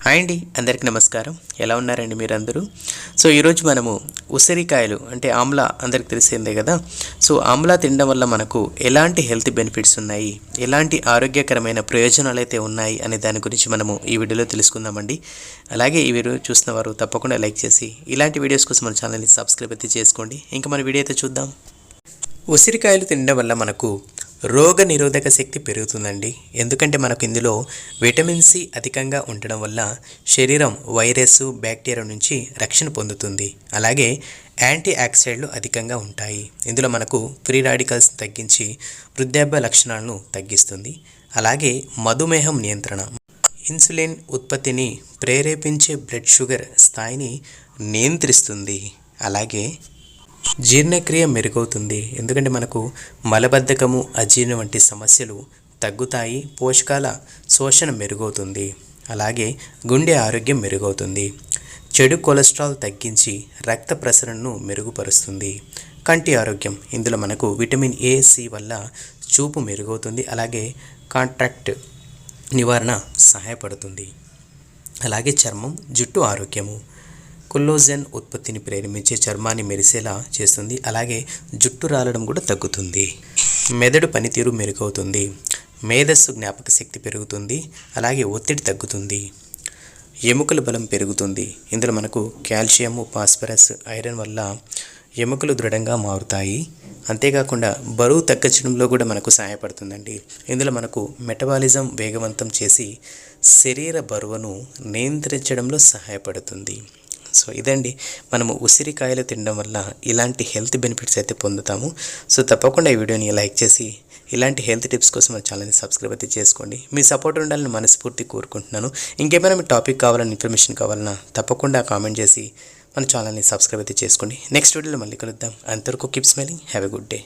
Hi అండి, అందరికీ నమస్కారం. ఎలా ఉన్నారండి మీరందరూ? సో ఈరోజు మనము ఉసిరికాయలు అంటే ఆమ్లా అందరికి తెలిసిందే కదా. సో ఆమ్లా తినడం వల్ల మనకు ఎలాంటి హెల్త్ బెనిఫిట్స్ ఉన్నాయి, ఎలాంటి ఆరోగ్యకరమైన ప్రయోజనాలు అయితే ఉన్నాయి అనే దాని గురించి మనము ఈ వీడియోలో తెలుసుకుందామండి. అలాగే ఈ వీడియో చూసిన వారు తప్పకుండా లైక్ చేసి ఇలాంటి వీడియోస్ కోసం మన ఛానల్ని సబ్స్క్రైబ్ అయితే చేసుకోండి. ఇంకా మన వీడియో అయితే చూద్దాం. ఉసిరికాయలు తినడం వల్ల మనకు రోగ నిరోధక శక్తి పెరుగుతుందండి. ఎందుకంటే మనకు ఇందులో విటమిన్ సి అధికంగా ఉండడం వల్ల శరీరం వైరస్ బ్యాక్టీరియా నుంచి రక్షణ పొందుతుంది. అలాగే యాంటీ ఆక్సిడెంట్లు అధికంగా ఉంటాయి. ఇందులో మనకు ఫ్రీ రాడికల్స్ తగ్గించి వృద్ధాప్య లక్షణాలను తగ్గిస్తుంది. అలాగే మధుమేహం నియంత్రణ, ఇన్సులిన్ ఉత్పత్తిని ప్రేరేపించే బ్లడ్ షుగర్ స్థాయిని నియంత్రిస్తుంది. అలాగే జీర్ణక్రియ మెరుగవుతుంది. ఎందుకంటే మనకు మలబద్ధకము, అజీర్ణం వంటి సమస్యలు తగ్గుతాయి. పోషకాల శోషణ మెరుగవుతుంది. అలాగే గుండె ఆరోగ్యం మెరుగవుతుంది. చెడు కొలెస్ట్రాల్ తగ్గించి రక్త ప్రసరణను మెరుగుపరుస్తుంది. కంటి ఆరోగ్యం, ఇందులో మనకు విటమిన్ ఏ, సి వల్ల చూపు మెరుగవుతుంది. అలాగే కాంట్రాక్ట్ నివారణ సహాయపడుతుంది. అలాగే చర్మం, జుట్టు ఆరోగ్యము, కొల్లాజెన్ ఉత్పత్తిని ప్రేరేపించే చర్మాన్ని మెరిసేలా చేస్తుంది. అలాగే జుట్టు రాలడం కూడా తగ్గుతుంది. మెదడు పనితీరు మెరుగవుతుంది. మేధస్సు, జ్ఞాపక శక్తి పెరుగుతుంది. అలాగే ఒత్తిడి తగ్గుతుంది. ఎముకల బలం పెరుగుతుంది. ఇందులో మనకు కాల్షియము, ఫాస్ఫరస్, ఐరన్ వల్ల ఎముకలు దృఢంగా మారుతాయి. అంతేకాకుండా బరువు తగ్గించడంలో కూడా మనకు సహాయపడుతుందండి. ఇందులో మనకు మెటబాలిజం వేగవంతం చేసి శరీర బరువును నియంత్రించడంలో సహాయపడుతుంది. సో ఇదండి, మనము ఉసిరికాయలు తినడం వల్ల ఇలాంటి హెల్త్ బెనిఫిట్స్ అయితే పొందుతాము. సో తప్పకుండా ఈ వీడియోని లైక్ చేసి ఇలాంటి హెల్త్ టిప్స్ కోసం మన ఛానల్ని సబ్స్క్రైబ్ అయితే చేసుకోండి. మీ సపోర్ట్ ఉండాలని మనస్ఫూర్తి కోరుకుంటున్నాను. ఇంకేమైనా మీ టాపిక్ కావాలని, ఇన్ఫర్మేషన్ కావాలన్నా తప్పకుండా కామెంట్ చేసి మన ఛానల్ని సబ్స్క్రైబ్ అయితే చేసుకోండి. నెక్స్ట్ వీడియోలో మళ్ళీ కలుద్దాం. అంతవరకు keep smiling. Have a good day.